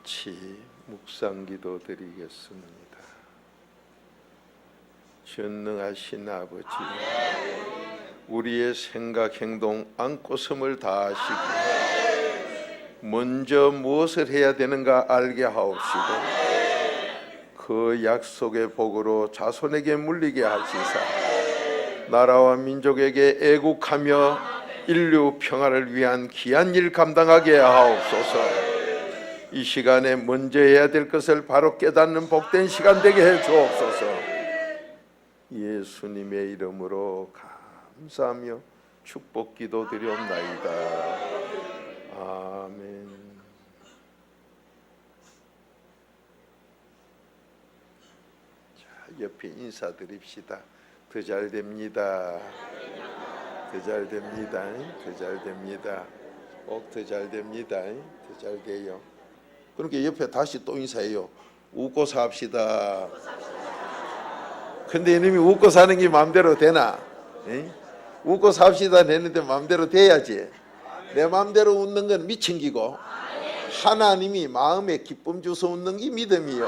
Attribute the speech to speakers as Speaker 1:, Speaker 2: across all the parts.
Speaker 1: 같이 묵상기도 드리겠습니다. 전능하신 아버지, 우리의 생각, 행동, 안고섬을 다하시고 먼저 무엇을 해야 되는가 알게 하옵시고 그 약속의 복으로 자손에게 물리게 하시사 나라와 민족에게 애국하며 인류 평화를 위한 귀한 일 감당하게 하옵소서. 이 시간에 먼저 해야 될 것을 바로 깨닫는 복된 시간 되게 해 주옵소서. 예수님의 이름으로 감사하며 축복 기도 드리옵나이다. 아멘. 자, 옆에 인사드립시다. 더 잘 됩니다. 더 잘 됩니다. 더 잘 됩니다. 꼭 더 잘 됩니다. 더 잘 돼요. 그러니까 옆에 다시 또 인사해요. 웃고 삽시다. 근데 이놈이 웃고 사는 게 마음대로 되나? 에? 웃고 삽시다 내는데 마음대로 돼야지. 내 마음대로 웃는 건 미친 기고 하나님이 마음에 기쁨 주서 웃는 게 믿음이요.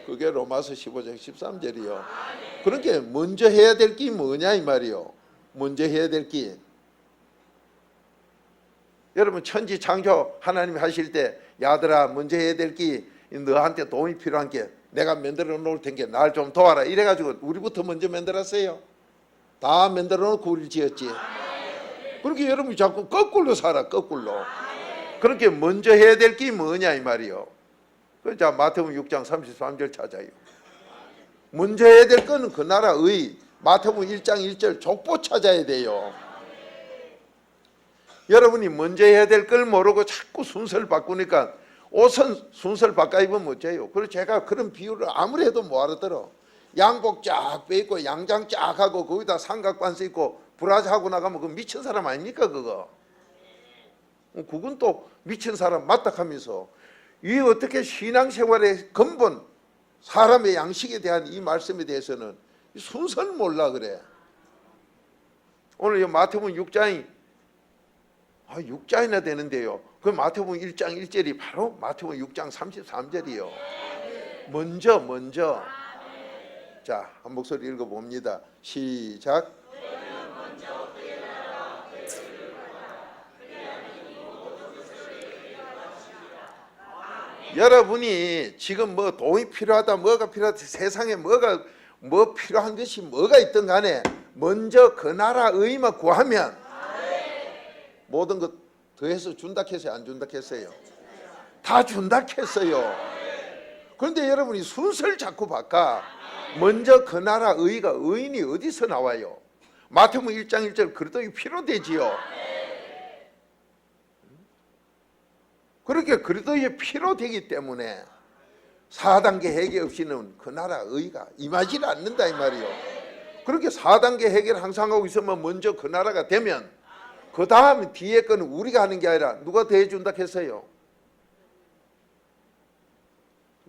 Speaker 1: 그게 로마서 15장 13절이요. 그러니까 먼저 해야 될 게 뭐냐 이 말이요. 먼저 해야 될 게, 여러분 천지 창조 하나님이 하실 때 야들아 먼저 해야 될 게 너한테 도움이 필요한 게 내가 만들어 놓을 텐게 날 좀 도와라 이래가지고 우리부터 먼저 만들었어요. 다 만들어 놓고 우리를 지었지. 그렇게 여러분이 자꾸 거꾸로 살아. 거꾸로. 그렇게 먼저 해야 될 게 뭐냐 이 말이요. 자 마태복음 6장 33절 찾아요. 먼저 해야 될 거는 그 나라의 마태복음 1장 1절 족보 찾아야 돼요. 여러분이 먼저 해야 될 걸 모르고 자꾸 순서를 바꾸니까 옷은 순서를 바꿔 입으면 어째요? 그래서 제가 그런 비유를 아무리 해도 못 알아들어. 양복 쫙 빼입고 양장 쫙 하고 거기다 삼각반스 입고 브라자 하고 나가면 그 미친 사람 아닙니까 그거? 그건 또 미친 사람 맞다 하면서 이 어떻게 신앙생활의 근본 사람의 양식에 대한 이 말씀에 대해서는 순서를 몰라 그래. 오늘 이 마태복음 6장이 6장이나 되는데요. 그 마태복음 1장 1절이 바로 마태복음 6장 33절이요. 먼저. 자, 한 목소리 읽어봅니다. 시작. 여러분이 지금 뭐 돈이 필요하다, 뭐가 필요하다, 세상에 뭐 필요한 것이 뭐가 있든 간에 먼저 그 나라 의만 구하면 모든 것 더해서 준다 했어요? 안 준다 했어요? 다 준다 했어요. 그런데 여러분이 순서를 자꾸 바꿔. 먼저 그 나라 의가 의인이 어디서 나와요? 마태복음 1장 1절 그래도 필요되지요. 그렇게 그리스도의 필요되기 때문에 4단계 해결 없이는 그 나라 의가 임하지 않는다 이 말이요. 그렇게 4단계 해결 항상 하고 있으면 먼저 그 나라가 되면 그 다음 뒤에 거는 우리가 하는 게 아니라 누가 대해준다 했어요?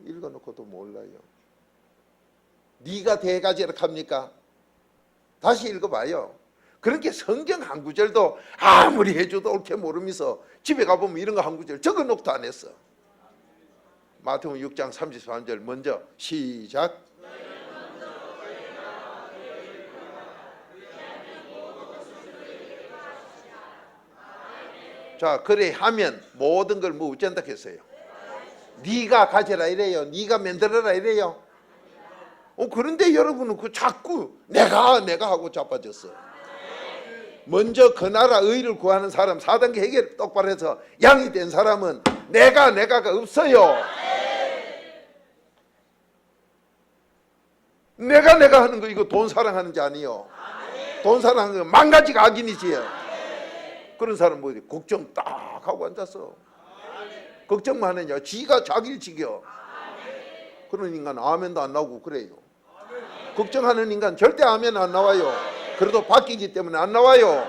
Speaker 1: 읽어놓고도 몰라요. 네가 대가지라 합니까? 다시 읽어봐요. 그렇게 성경 한 구절도 아무리 해줘도 옳게 모르면서 집에 가보면 이런 거 한 구절 적어놓고도 안 했어. 마태복음 6장 33절 먼저 시작. 자, 그래 하면 모든 걸 뭐 어쩐다 했어요? 네가 가져라 이래요? 네가 만들어라 이래요? 그런데 여러분은 그 자꾸 내가 하고 자빠졌어. 먼저 그 나라 의를 구하는 사람 4단계 해결 똑바로 해서 양이 된 사람은 내가가 없어요. 내가 하는 거 이거 돈 사랑하는 게 아니요. 돈 사랑하는 거 망가지가 악인이지. 그런 사람 뭐 걱정 딱 하고 앉았어. 걱정만 하느냐? 지가 자기를 지겨. 그런 인간 아멘도 안 나오고 그래요. 걱정하는 인간 절대 아멘 안 나와요. 그래도 바뀌기 때문에 안 나와요.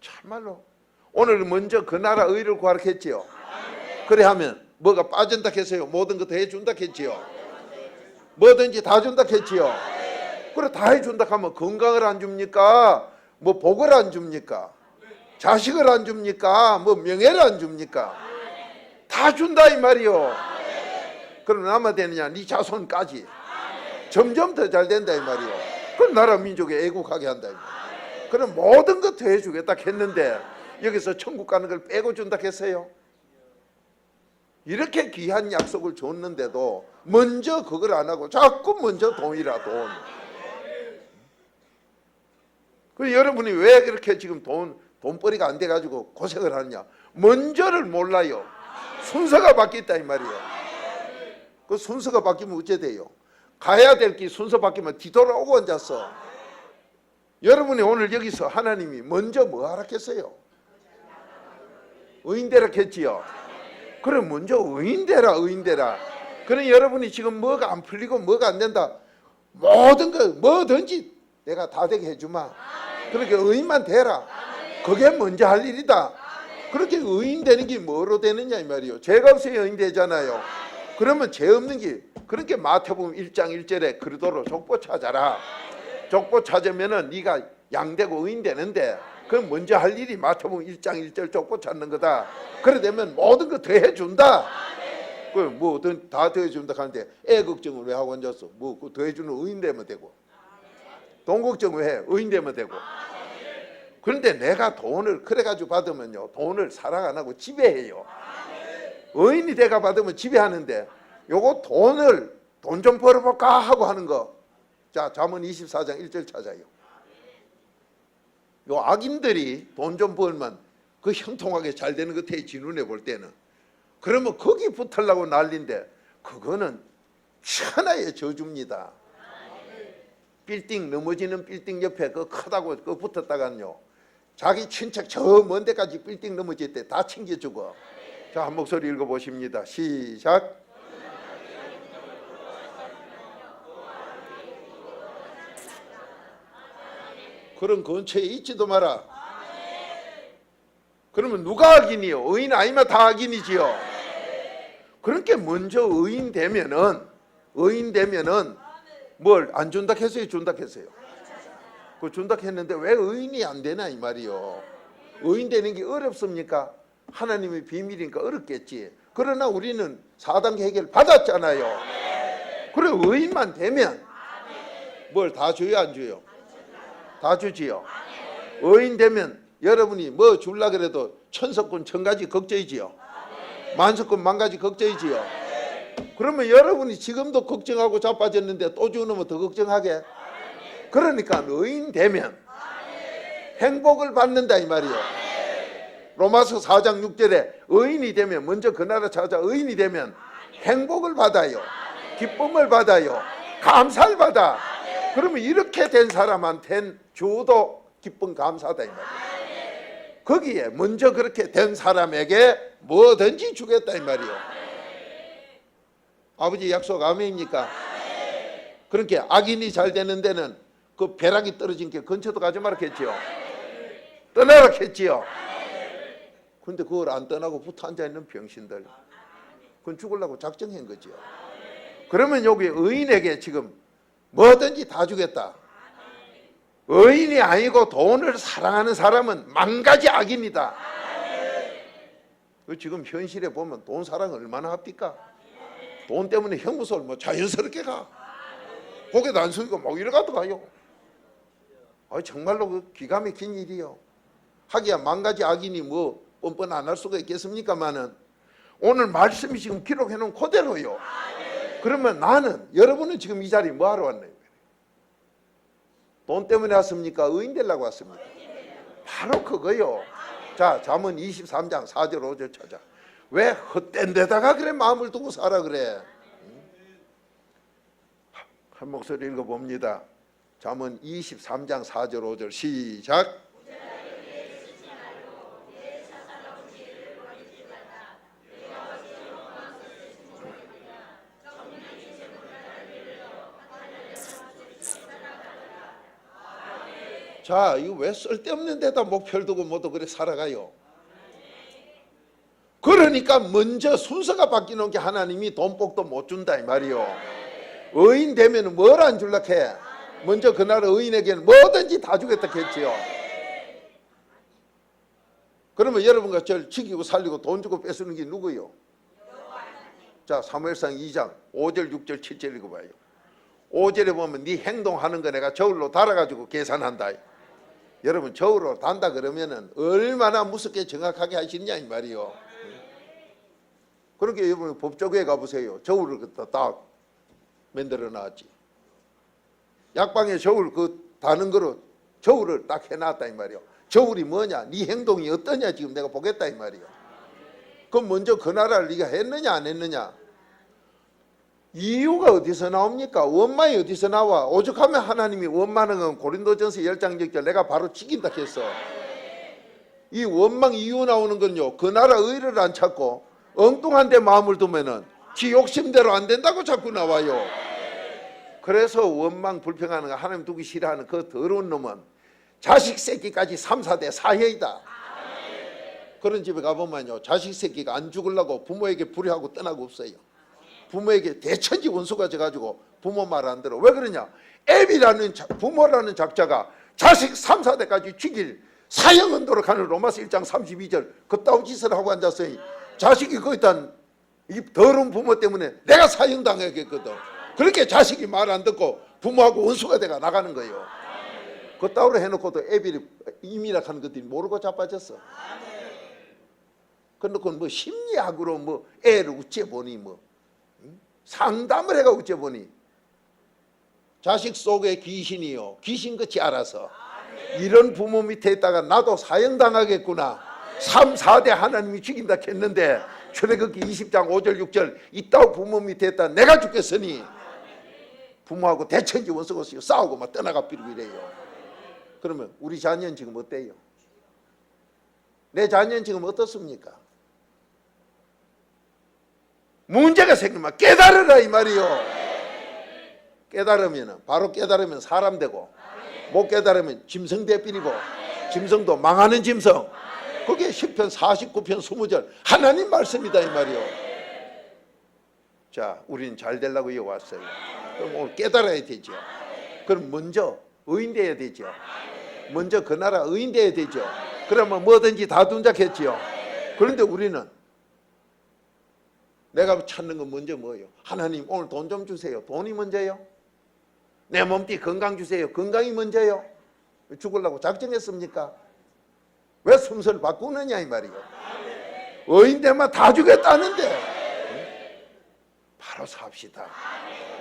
Speaker 1: 참말로 오늘 먼저 그 나라 의를 구하라 했지요. 그래 하면 뭐가 빠진다 했어요? 모든 거 다 해준다 했지요. 뭐든지 다 준다 했지요. 그래 다 해준다 하면 건강을 안 줍니까? 뭐 복을 안 줍니까? 자식을 안 줍니까? 뭐 명예를 안 줍니까? 다 준다 이 말이요. 그럼 나만 되느냐? 네 자손까지 점점 더 잘 된다 이 말이요. 그럼 나라 민족에 애국하게 한다 이 말이요. 그럼 모든 것 더 해주겠다 했는데 여기서 천국 가는 걸 빼고 준다 했어요? 이렇게 귀한 약속을 줬는데도 먼저 그걸 안 하고 자꾸 먼저 돈이라 돈. 그럼 여러분이 왜 그렇게 지금 돈벌이가 안 돼가지고 고생을 하느냐? 먼저를 몰라요. 순서가 바뀌었다 이 말이에요. 그 순서가 바뀌면 어째 돼요? 가야 될 길 순서 바뀌면 뒤돌아오고 앉았어. 여러분이 오늘 여기서 하나님이 먼저 뭐 하라겠어요? 의인되라 했지요. 그럼 먼저 의인되라 의인되라. 그럼 여러분이 지금 뭐가 안 풀리고 뭐가 안 된다, 모든 거 뭐든지 내가 다 되게 해주마. 그렇게 의인만 되라. 그게 먼저 할 일이다. 그렇게 의인 되는 게 뭐로 되느냐 이 말이요. 죄가 없어야 의인 되잖아요. 그러면 죄 없는 게, 그렇게 마태복음 1장 1절에 그러도록 족보 찾아라. 족보 찾으면은 네가 양되고 의인 되는데, 그럼 먼저 할 일이 마태복음 1장 1절 족보 찾는 거다. 그래 되면 모든 거 더해준다. 그 뭐든 다 더해준다 하는데 애 걱정을 왜 하고 앉았어? 뭐 그 더해주는 의인 되면 되고, 돈 걱정 왜 해? 의인 되면 되고. 그런데 내가 돈을 그래가지고 받으면요, 돈을 사랑 안 하고 지배해요. 의인이 돼가 받으면 지배하는데, 요거 돈을 돈 좀 벌어볼까 하고 하는 거. 자, 잠언 24장 1절 찾아요. 요 악인들이 돈 좀 벌면 그 형통하게 잘 되는 것 같아, 지 눈에 볼 때는. 그러면 거기 붙으려고 난리인데 그거는 천하의 저주입니다. 빌딩 넘어지는 빌딩 옆에 그 크다고 그 붙었다가요, 자기 친척 저 먼 데까지 빌딩 넘어질 때 다 챙겨 죽어. 자, 한 목소리 읽어보십니다. 시작. 그런 근처에 있지도 마라. 그러면 누가 악인이요? 의인 아니면 다 악인이지요. 그렇게 먼저 의인 되면은 뭘 안 준다 했어요? 준다 했어요? 그 준다 했는데 왜 의인이 안 되나 이 말이요. 의인 되는 게 어렵습니까? 하나님의 비밀이니까 어렵겠지. 그러나 우리는 4단계 해결 받았잖아요. 그래 의인만 되면 뭘 다 줘요 안 줘요? 다 주지요. 의인 되면 여러분이 뭐 줄라 그래도 천석군 천가지 걱정이지요. 만석군 만가지 걱정이지요. 그러면 여러분이 지금도 걱정하고 자빠졌는데 또 주면 더 걱정하게. 그러니까 의인 되면 행복을 받는다 이 말이요. 로마서 4장 6절에 의인이 되면, 먼저 그 나라 찾아 의인이 되면 행복을 받아요. 기쁨을 받아요. 감사를 받아. 그러면 이렇게 된 사람한테는 주도 기쁨 감사다 이 말이에요. 거기에 먼저 그렇게 된 사람에게 뭐든지 주겠다 이 말이에요. 아버지 약속 아멘입니까? 그렇게 악인이 잘 되는 데는 그 벼락이 떨어진 게 근처도 가지 말았겠지요. 떠나라 했지요. 근데 그걸 안 떠나고 붙어 앉아있는 병신들, 그건 죽으려고 작정한 거지요. 그러면 여기 의인에게 지금 뭐든지 다 주겠다. 의인이 아니고 돈을 사랑하는 사람은 만가지 악인이다. 지금 현실에 보면 돈 사랑 얼마나 합니까? 돈 때문에 형무소를 뭐 자연스럽게 가. 고개도 안 숙이고 뭐 이러가도 가요. 정말로 그 기가 막힌 일이요. 하기야 만가지 악인이 뭐 뻔뻔 안 할 수가 있겠습니까마는 오늘 말씀이 지금 기록해 놓은 그대로요. 그러면 나는, 여러분은 지금 이 자리에 뭐 하러 왔나요? 돈 때문에 왔습니까? 의인 되려고 왔습니까? 바로 그거요. 자, 잠언 23장 4절 5절 찾아. 왜 헛된 데다가 그래 마음을 두고 살아 그래? 한 목소리 읽어봅니다. 잠언 23장 4절 5절 시작. 자, 이거 왜 쓸데없는 데다 목표를 두고 뭐도 그래 살아가요? 그러니까 먼저 순서가 바뀌는 게 하나님이 돈복도 못 준다 이 말이요. 의인 되면 뭘 안 줄라 해? 먼저 그 나라 의인에게는 뭐든지 다 주겠다 했지요. 그러면 여러분과 저를 죽이고 살리고 돈 주고 뺏는 게 누구요? 자, 사무엘상 2장 5절 6절 7절 읽어봐요. 5절에 보면 네 행동하는 거 내가 저울로 달아가지고 계산한다. 여러분 저울로 단다 그러면은 얼마나 무섭게 정확하게 하시느냐 이 말이요. 그렇게 여러분 법조계에 가보세요. 저울을 갖다 딱 만들어 놨지. 약방에 저울 그 다는 거로 저울을 딱 해놨다 이 말이요. 저울이 뭐냐? 네 행동이 어떠냐 지금 내가 보겠다 이 말이요. 그럼 먼저 그 나라를 네가 했느냐 안 했느냐? 이유가 어디서 나옵니까? 원망이 어디서 나와? 오죽하면 하나님이 원망하는 건 고린도전서 10장 6절 내가 바로 죽인다 했어. 이 원망 이유 나오는 건요, 그 나라 의를 안 찾고 엉뚱한 데 마음을 두면은 지 욕심대로 안 된다고 자꾸 나와요. 그래서 원망 불평하는 거 하나님 두기 싫어하는 그 더러운 놈은 자식 새끼까지 3, 4대 사형이다. 그런 집에 가보면요, 자식 새끼가 안 죽으려고 부모에게 불효하고 떠나고 없어요. 부모에게 대천지 원수가 져가지고 부모 말 안 들어. 왜 그러냐? 애비라는 부모라는 작자가 자식 3, 4대까지 죽일 사형 언도로 가는 로마서 1장 32절 그따위 짓을 하고 앉았어요. 자식이 거기다 이 더러운 부모 때문에 내가 사형 당하겠거든. 그렇게 자식이 말 안 듣고 부모하고 원수가 돼가 나가는 거예요. 그따위로 해놓고도 애비를 임이라 하는 것들이 모르고 자빠졌어. 그러니까 뭐 심리학으로 뭐 애를 우째보니 뭐 상담을 해가 어째보니 자식 속에 귀신이요, 귀신같이 알아서 이런 부모 밑에 있다가 나도 사형당하겠구나, 3, 4대 하나님이 죽인다 했는데 출애굽기 20장 5절 6절 이따 부모 밑에 있다 내가 죽겠으니 부모하고 대천지 원수가 싸우고 막 떠나가 비리고 이래요. 그러면 우리 자녀는 지금 어때요? 내 자녀는 지금 어떻습니까? 문제가 생기면 깨달으라 이 말이요. 깨달으면 바로 깨달으면 사람 되고, 못 깨달으면 짐승 대필이고, 짐승도 망하는 짐승. 그게 10편 49편 20절 하나님 말씀이다 이 말이요. 자, 우리는 잘 되려고 여기 왔어요. 그럼 오늘 깨달아야 되죠. 그럼 먼저 의인 돼야 되죠. 먼저 그 나라 의인 돼야 되죠. 그러면 뭐든지 다 둔작했지요. 그런데 우리는 내가 찾는 건 먼저 뭐예요? 하나님 오늘 돈 좀 주세요. 돈이 먼저예요? 내 몸띠 건강 주세요. 건강이 먼저예요? 죽으려고 작정했습니까? 왜 순서를 바꾸느냐 이 말이에요. 의인들만 다 주겠다는데 바로 삽시다.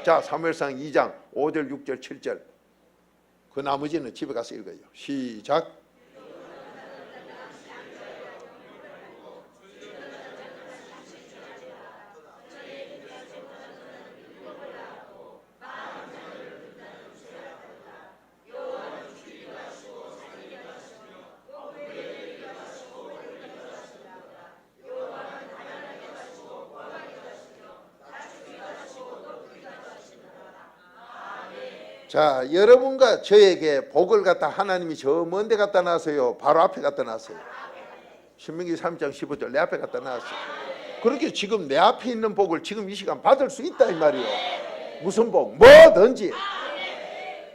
Speaker 1: 자, 사무엘상 2장 5절 6절 7절 그 나머지는 집에 가서 읽어요. 시작. 자, 여러분과 저에게 복을 갖다 하나님이 저 먼 데 갖다 놨어요? 바로 앞에 갖다 놨어요? 신명기 3장 15절 내 앞에 갖다 놨어요. 그렇게 지금 내 앞에 있는 복을 지금 이 시간 받을 수 있다 이 말이요. 무슨 복? 뭐든지.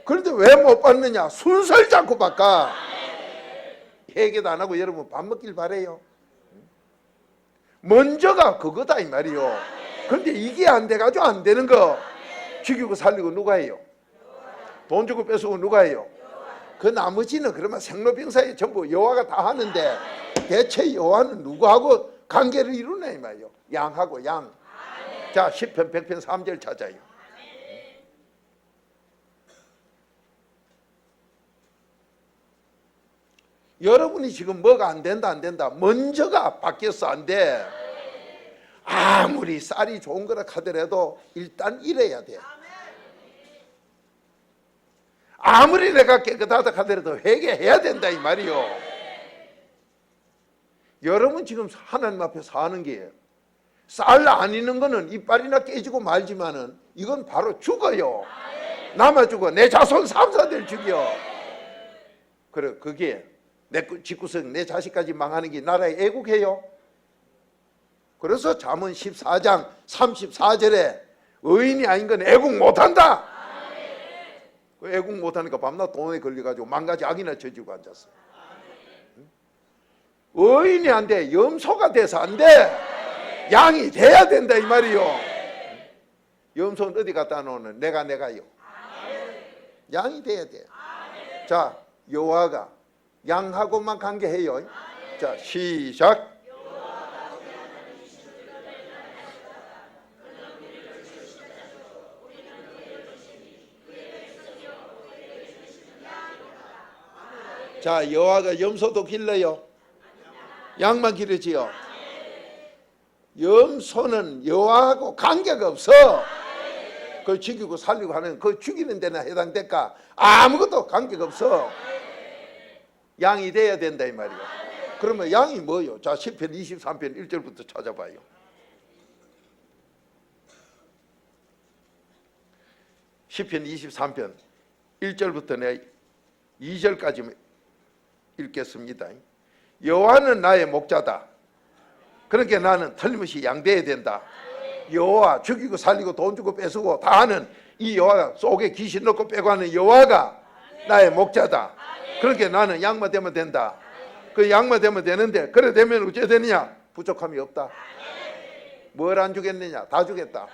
Speaker 1: 그런데 왜 못 받느냐? 순서를 자꾸 바꿔. 회개도 안 하고 여러분 밥 먹길 바래요. 먼저가 그거다 이 말이요. 그런데 이게 안 돼가지고 안 되는 거 죽이고 살리고 누가 해요? 돈 주고 뺏어고 누가 해요? 그 나머지는 그러면 생로병사에 전부 여호와가 다 하는데 대체 여호와는 누구하고 관계를 이루나 이 말이요. 양하고 양. 자, 10편 100편 3절 찾아요. 여러분이 지금 뭐가 안 된다 안 된다 먼저가 바뀌었어 안 돼. 아무리 쌀이 좋은 거라 하더라도 일단 이래야 돼. 아무리 내가 깨끗하다 하더라도 회개해야 된다 이 말이요. 여러분 지금 하나님 앞에 사는 게 쌀 안 있는 거는 이빨이나 깨지고 말지만은 이건 바로 죽어요. 남아 죽어. 내 자손 3, 4대를 죽여. 그래, 그게 내 집구석 내 자식까지 망하는 게 나라에 애국해요. 그래서 잠언 14장 34절에 의인이 아닌 건 애국 못한다. 애국 못하니까 밤낮 돈에 걸려가지고 만가지 악이나 저지고 앉았어. 의인이 안 돼. 염소가 돼서 안 돼. 양이 돼야 된다 이 말이요. 염소는 어디 갖다 놓는? 내가요. 양이 돼야 돼. 자, 여호와가 양하고만 관계해요. 자, 시작. 자, 여호와가 염소도 길러요? 양만 기르지요? 염소는 여호와하고 관계가 없어. 그걸 죽이고 살리고 하는 그 죽이는 데나 해당될까? 아무것도 관계가 없어. 양이 돼야 된다 이 말이야. 그러면 양이 뭐요? 자, 시편 23편 1절부터 찾아봐요. 시편 23편 1절부터 내 2절까지 읽겠습니다. 여호와는 나의 목자다. 그러니까 나는 틀림없이 양돼야 된다. 여호와 죽이고 살리고 돈 주고 뺏고 다 하는 이 여호와가, 속에 귀신 넣고 빼고 하는 여호와가 나의 목자다. 그러니까 나는 양만 되면 된다. 그 양만 되면 되는데, 그래 되면 어째 되느냐? 부족함이 없다. 뭘 안 주겠느냐? 다 주겠다.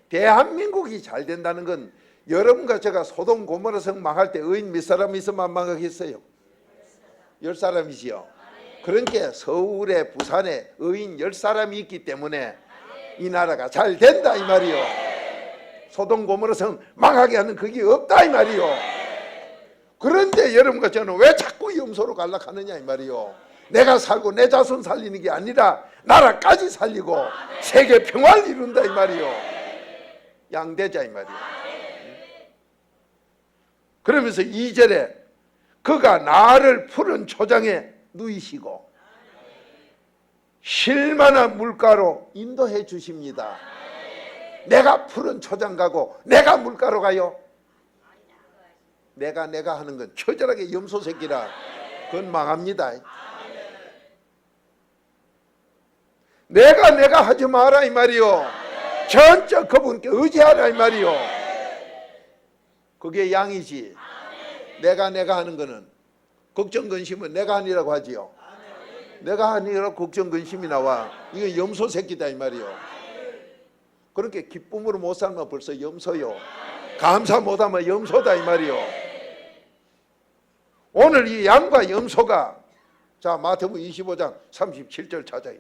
Speaker 1: 대한민국이 잘 된다는 건 여러분과 제가 소돔 고모라 성 망할 때 의인 몇 사람 있으면 망하겠어요? 10사람이지요. 그러니까 서울에 부산에 의인 10사람이 있기 때문에 이 나라가 잘 된다 이 말이요. 소돔 고모라 성 망하게 하는 그게 없다 이 말이요. 그런데 여러분과 저는 왜 자꾸 염소로 갈락하느냐 이 말이요. 내가 살고 내 자손 살리는 게 아니라 나라까지 살리고 세계 평화를 이룬다 이 말이요. 양대자 이 말이요. 그러면서 2절에 그가 나를 푸른 초장에 누이시고 쉴만한 물가로 인도해 주십니다. 내가 푸른 초장 가고 내가 물가로 가요? 내가 하는 건 처절하게 염소 새끼라 그건 망합니다. 내가 하지 마라 이 말이요. 전적 그분께 의지하라 이 말이요. 그게 양이지. 내가 하는 거는, 걱정 근심은 내가 아니라고 하지요. 내가 아니라 걱정 근심이 나와. 이거 염소 새끼다 이 말이요. 그렇게 기쁨으로 못 살면 벌써 염소요. 감사 못하면 염소다 이 말이요. 오늘 이 양과 염소가, 자, 마태복음 25장 37절 찾아요.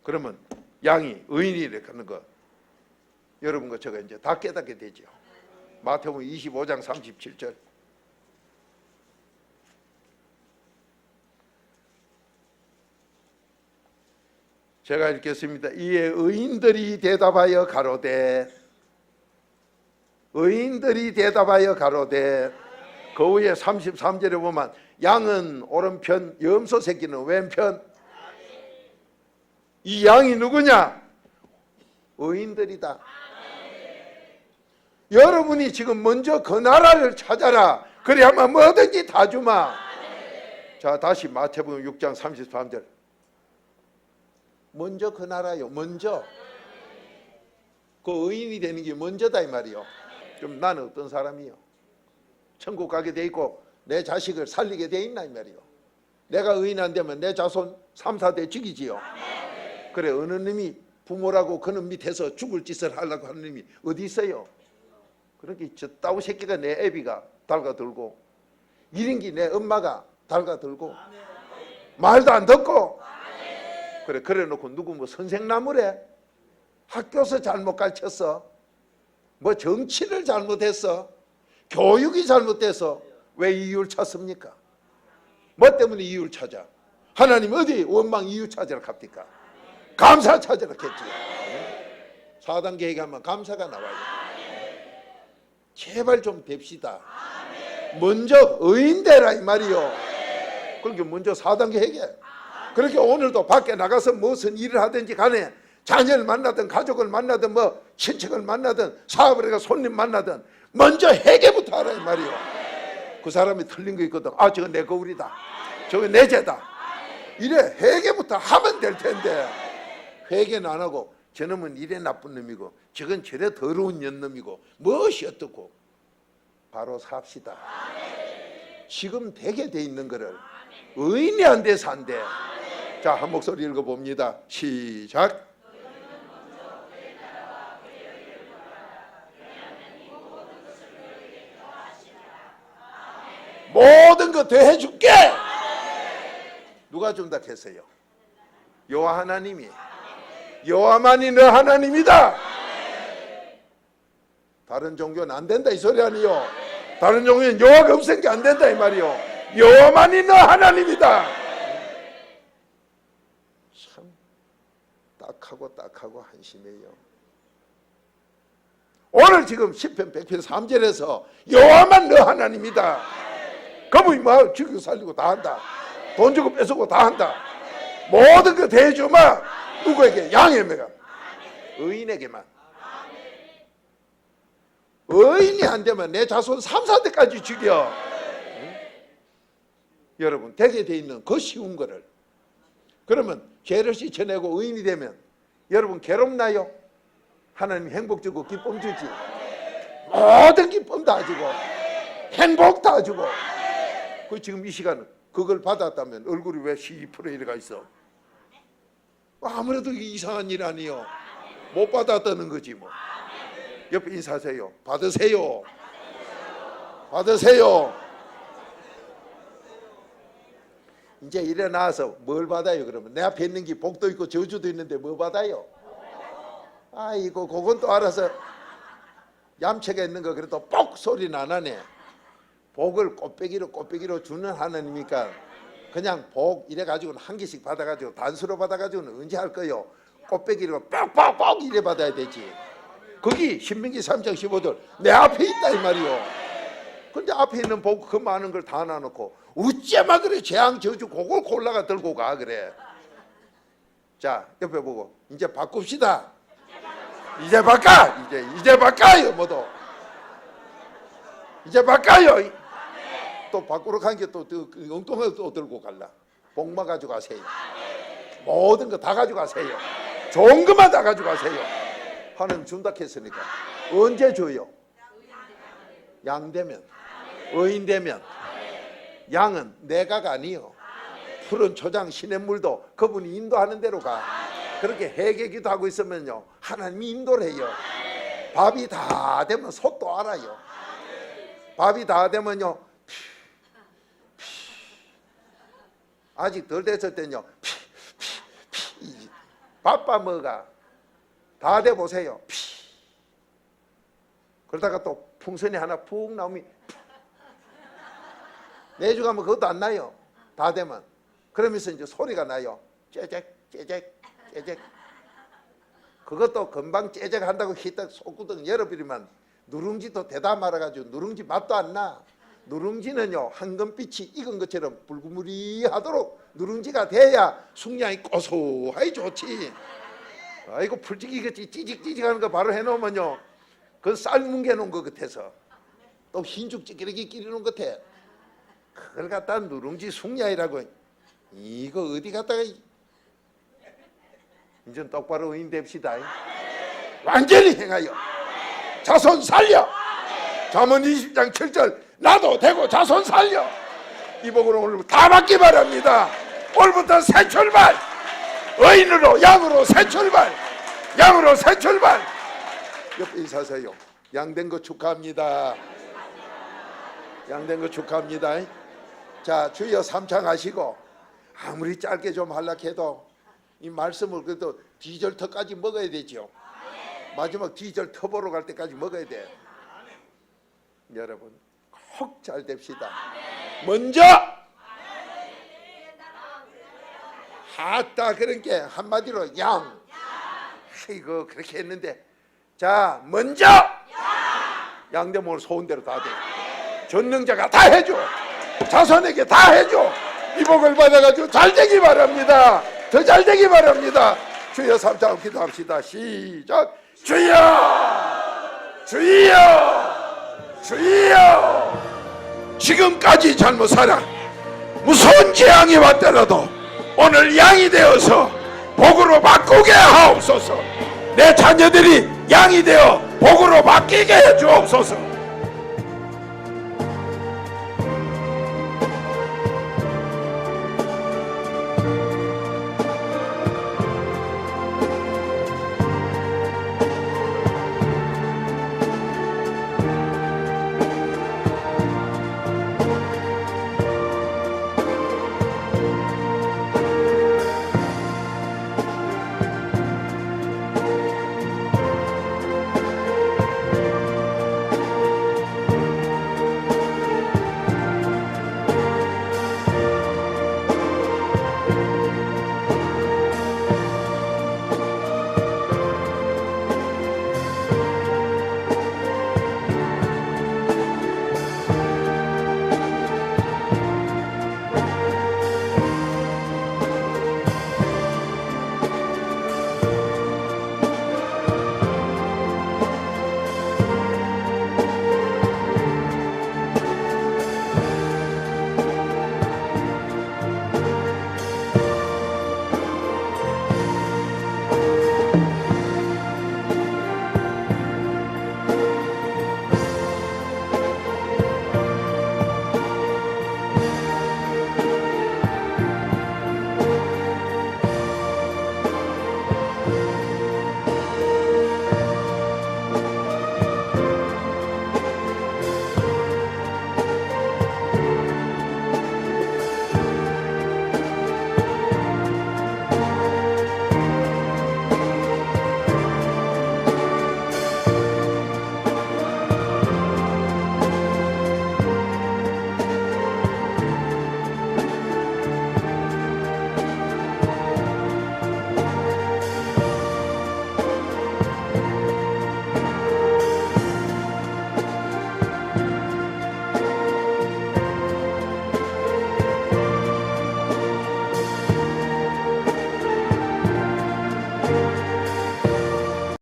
Speaker 1: 그러면 양이 의인이래 하는 거 여러분과 제가 이제 다 깨닫게 되죠. 마태복음 25장 37절. 제가 읽겠습니다. 이에 의인들이 대답하여 가로되 그 후에 33절에 보면 양은 오른편, 염소 새끼는 왼편. 이 양이 누구냐? 의인들이다. 여러분이 지금 먼저 그 나라를 찾아라. 그래야만 뭐든지 다 주마. 자, 다시 마태복음 6장 33절. 먼저 그 나라요. 먼저. 그 의인이 되는 게 먼저다 이 말이요. 그럼 나는 어떤 사람이요? 천국 가게 돼 있고 내 자식을 살리게 돼 있나 이 말이요. 내가 의인 안 되면 내 자손 3, 4대 죽이지요. 그래, 어느 놈이 부모라고 그놈 밑에서 죽을 짓을 하려고 하는 놈이 어디 있어요? 그러니까 저 따우 새끼가 내 애비가 달가들고, 이린기 내 엄마가 달가들고, 말도 안 듣고, 그래 놓고 누구 뭐 선생나무래? 학교에서 잘못 가르쳤어? 뭐 정치를 잘못했어? 교육이 잘못돼서 왜 이유를 찾습니까? 뭐 때문에 이유를 찾아? 하나님 어디 원망 이유 찾으러 갑니까? 감사 찾으러 겠지요. 4단계 얘기하면 감사가 나와요. 제발 좀 됩시다. 먼저 의인 되라 이 말이요. 그러니까 먼저 4단계 회개. 그렇게 오늘도 밖에 나가서 무슨 일을 하든지 간에 자녀를 만나든 가족을 만나든 뭐 친척을 만나든 사업을 해가 손님 만나든 먼저 회개부터 하라 이 말이요. 그 사람이 틀린 거 있거든. 아, 저거 내 거울이다. 저거 내 죄다. 이래 회개부터 하면 될 텐데 회개는 안 하고 저놈은 이래 나쁜 놈이고 저건 저래 더러운 년놈이고 무엇이 어떻고. 바로 삽시다. 지금 되게 돼 있는 거를 의인이 안 돼서 안 돼. 자, 한 목소리 읽어봅니다. 시작. 모든 것 더해줄게. 누가 준다 했어요? 여호와 하나님이. 여호와만이 너 하나님이다. 다른 종교는 안 된다 이 소리 아니요. 다른 종교는 여호와가 없은 게 안 된다 이 말이요. 여호와만이 너 하나님이다. 참 딱하고 한심해요. 오늘 지금 시편 100편 3절에서 여호와만 너 하나님이다. 그분이 뭐 죽이고 살리고 다 한다. 돈 주고 뺏어고 다 한다. 모든 거 대주마. 누구에게? 양에게만. 의인에게만. 의인이 안 되면 내 자손 3,4대까지 죽여. 응? 여러분 되게 돼 있는 그 쉬운 거를 그러면 죄를 씻어내고 의인이 되면 여러분 괴롭나요? 하나님 행복 주고 기쁨 주지. 모든 기쁨 다 주고 행복 다 주고. 그 지금 이 시간은 그걸 받았다면 얼굴이 왜 시퍼러 이래가 있어? 아무래도 이상한 일 아니요. 못 받았다는 거지 뭐. 옆에 인사하세요. 받으세요. 받으세요. 이제 일어나서 뭘 받아요? 그러면 내 앞에 있는 게 복도 있고 저주도 있는데 뭐 받아요? 아이고 그건 또 알아서 얌체가 있는 거 그래도 뽁 소리는 안 하네. 복을 꽃배기로 주는 하나님이니까 그냥 복 이래가지고는 한 개씩 받아가지고 단수로 받아가지고는 언제 할 거요? 꽃배기로 뻑뻑뻑 이래 받아야 되지. 거기 신명기 3장 15절 내 앞에 있다 이 말이요. 근데 앞에 있는 복 그 많은 걸 다 놔놓고 어째마 그래 재앙 저주 그걸 골라가 들고 가 그래. 자 옆에 보고 이제 바꿉시다. 이제 바꿔요 모두. 이제 바꿔요. 또 밖으로 간 게 또 엉뚱하게 또 들고 갈라. 복마 가지고 가세요. 모든 거 다 가지고 가세요. 좋은 것만 다 가지고 가세요. 하나님 준다 했으니까 언제 줘요? 양 되면, 의인 되면. 양은 내가가 아니요. 푸른 초장 시냇물도 그분이 인도하는 대로 가. 그렇게 해계기도 하고 있으면요 하나님이 인도를 해요. 밥이 다 되면 속도 알아요. 밥이 다 되면요 아직 덜 됐을 때는요 바빠 뭐가 다 돼 보세요. 그러다가 또 풍선이 하나 푹 나오면 내주 가면 그것도 안 나요. 다 되면. 그러면서 이제 소리가 나요. 째잭 그것도 금방 째잭 한다고 히딱 속구덩 열어버리면 누룽지도 대다 말아가지고 누룽지 맛도 안 나. 누룽지는요 황금빛이 익은 것처럼 불구무리하도록 누룽지가 돼야 숙량이 고소하니 좋지. 아이고 풀찌기같이 찌직찌직하는 거 바로 해놓으면요 그 쌀 뭉개놓은 것 같아서 또 흰죽 찌기르기 끼리는 것 같아. 그걸 갖다 누룽지 숙량이라고. 이거 어디 갖다가 이제 똑바로 의인 됩시다. 완전히 행하여 자손 살려. 잠언 20장 7절 나도 되고 자손 살려. 이 복으로 오늘 다 받기 바랍니다. 오늘부터 새 출발. 의인으로 양으로 새 출발. 양으로 새 출발. 옆에 인사하세요. 양된 거 축하합니다. 양된 거 축하합니다. 자 주여 삼창하시고 아무리 짧게 좀 하려고 해도 이 말씀을 그래도 뒤절터까지 먹어야 되죠. 마지막 뒤절터 보러 갈 때까지 먹어야 돼. 여러분 꼭 잘 됩시다. 먼저 하다 그런 게 한마디로 양. 이거 그렇게 했는데 자 먼저 양대모를 소원대로 다 돼. 전능자가 다 해줘. 자손에게 다 해줘. 이 복을 받아가지고 잘 되기 바랍니다. 더 잘 되기 바랍니다. 주여 삼창 기도합시다. 시작. 주여 주여 주여. 지금까지 잘못 살아 무서운 재앙이 왔더라도 오늘 양이 되어서 복으로 바꾸게 하옵소서. 내 자녀들이 양이 되어 복으로 바뀌게 해 주옵소서.